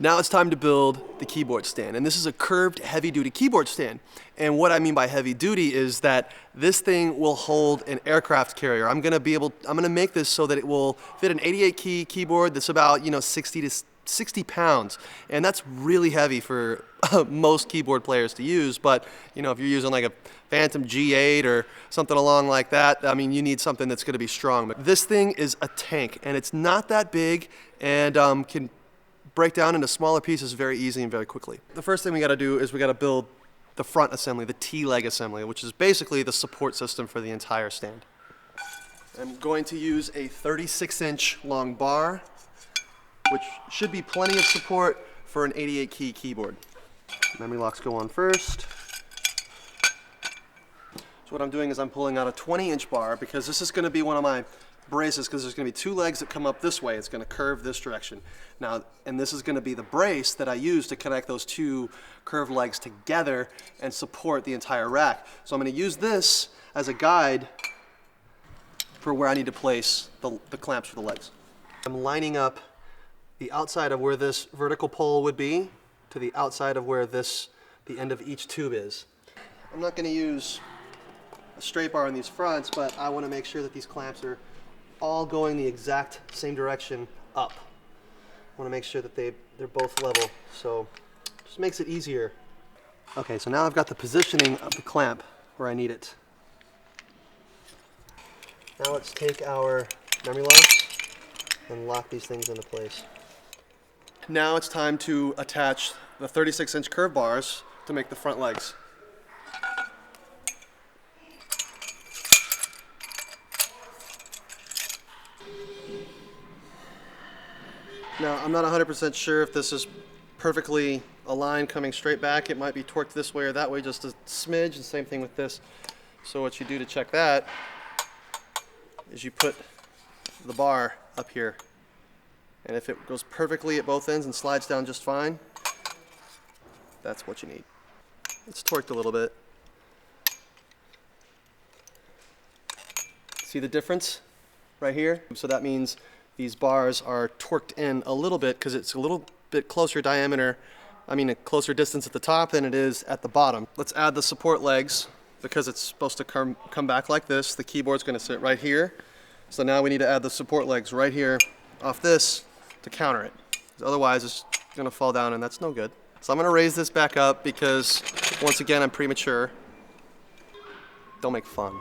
Now it's time to build the keyboard stand, and this is a curved heavy-duty keyboard stand. And what I mean by heavy-duty is that this thing will hold an aircraft carrier. I'm gonna make this so that it will fit an 88-key keyboard that's about 60 pounds, and that's really heavy for most keyboard players to use. But if you're using like a Phantom G8 or something along like that, I mean, you need something that's going to be strong. But this thing is a tank, and it's not that big, and can break down into smaller pieces very easily and very quickly. The first thing we got to do is we got to build the front assembly, the T-leg assembly, which is basically the support system for the entire stand. I'm going to use a 36-inch long bar, which should be plenty of support for an 88-key keyboard. Memory locks go on first. So what I'm doing is I'm pulling out a 20-inch bar because this is going to be one of my braces, because there's going to be two legs that come up this way. It's going to curve this direction. Now, and this is going to be the brace that I use to connect those two curved legs together and support the entire rack. So I'm going to use this as a guide for where I need to place the clamps for the legs. I'm lining up the outside of where this vertical pole would be to the outside of where the end of each tube is. I'm not going to use a straight bar in these fronts, but I want to make sure that these clamps are all going the exact same direction up. I want to make sure that they're both level, so it just makes it easier. Okay, so now I've got the positioning of the clamp where I need it. Now let's take our memory locks and lock these things into place. Now it's time to attach the 36-inch curved bars to make the front legs. Now, I'm not 100% sure if this is perfectly aligned coming straight back. It might be torqued this way or that way, just a smidge, and same thing with this. So what you do to check that is you put the bar up here. And if it goes perfectly at both ends and slides down just fine, that's what you need. It's torqued a little bit. See the difference right here? So that means these bars are torqued in a little bit because it's a little bit closer diameter, a closer distance at the top than it is at the bottom. Let's add the support legs because it's supposed to come back like this. The keyboard's going to sit right here. So now we need to add the support legs right here off this to counter it. Otherwise it's going to fall down, and that's no good. So I'm going to raise this back up because, once again, I'm premature. Don't make fun.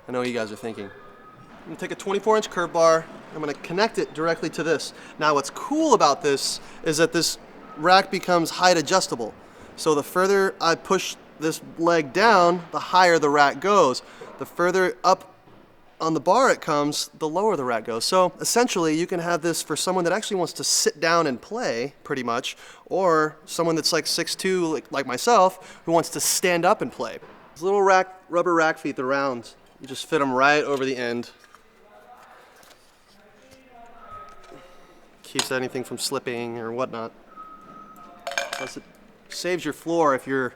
I know you guys are thinking. I'm going to take a 24-inch curve bar. I'm going to connect it directly to this. Now what's cool about this is that this rack becomes height adjustable. So the further I push this leg down, the higher the rack goes. The further up on the bar it comes, the lower the rack goes. So essentially you can have this for someone that actually wants to sit down and play, pretty much, or someone that's like 6'2", like myself, who wants to stand up and play. These little rubber rack feet, the rounds, you just fit them right over the end. Keeps anything from slipping or whatnot. Plus it saves your floor. If you're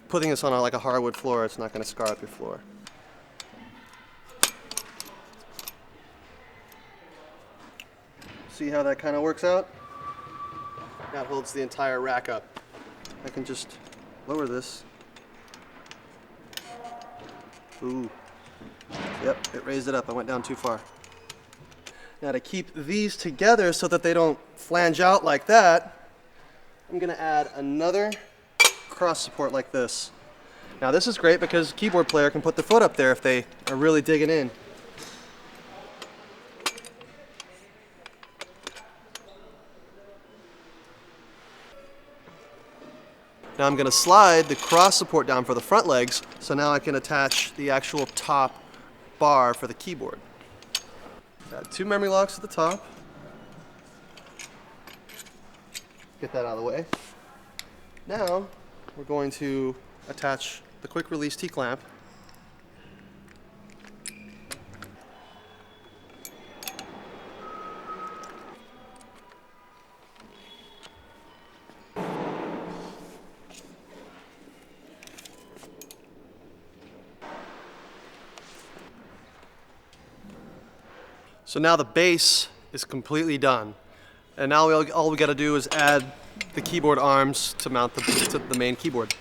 putting this on like a hardwood floor, it's not going to scar up your floor. See how that kind of works out? That holds the entire rack up. I can just lower this. Ooh. Yep, it raised it up. I went down too far. Now to keep these together so that they don't flange out like that, I'm going to add another cross support like this. Now this is great because a keyboard player can put their foot up there if they are really digging in. Now I'm going to slide the cross support down for the front legs, so now I can attach the actual top bar for the keyboard. Got two memory locks at the top. Get that out of the way. Now we're going to attach the quick release T-clamp. So now the base is completely done. And now all we got to do is add the keyboard arms to mount to the main keyboard.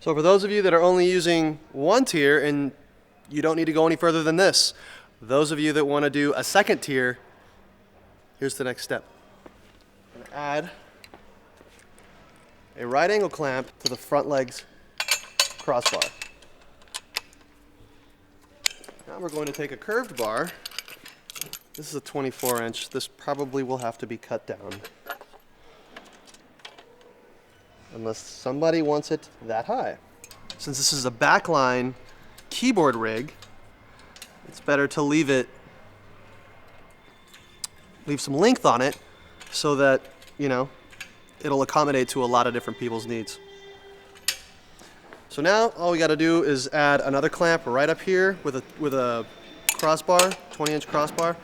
So for those of you that are only using one tier, and you don't need to go any further than this, those of you that want to do a second tier, here's the next step. I'm going to add a right angle clamp to the front leg's crossbar. Now we're going to take a curved bar. This is a 24-inch. This probably will have to be cut down, unless somebody wants it that high. Since this is a backline keyboard rig, it's better to leave some length on it so that, you know, it'll accommodate to a lot of different people's needs. So now all we got to do is add another clamp right up here with a crossbar, 20-inch crossbar,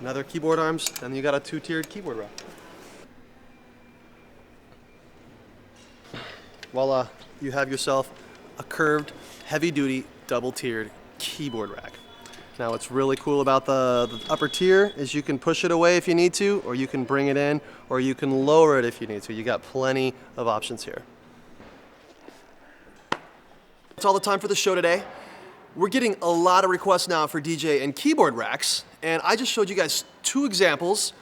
another keyboard arms, and you got a 2-tiered keyboard rack. Voila, you have yourself a curved, heavy-duty, double-tiered keyboard rack. Now what's really cool about the upper tier is you can push it away if you need to, or you can bring it in, or you can lower it if you need to. You got plenty of options here. That's all the time for the show today. We're getting a lot of requests now for DJ and keyboard racks, and I just showed you guys 2 examples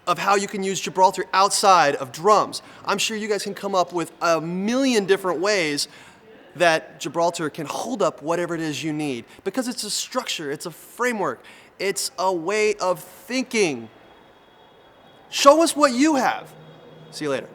of how you can use Gibraltar outside of drums. I'm sure you guys can come up with a million different ways that Gibraltar can hold up whatever it is you need, because it's a structure, it's a framework, it's a way of thinking. Show us what you have. See you later.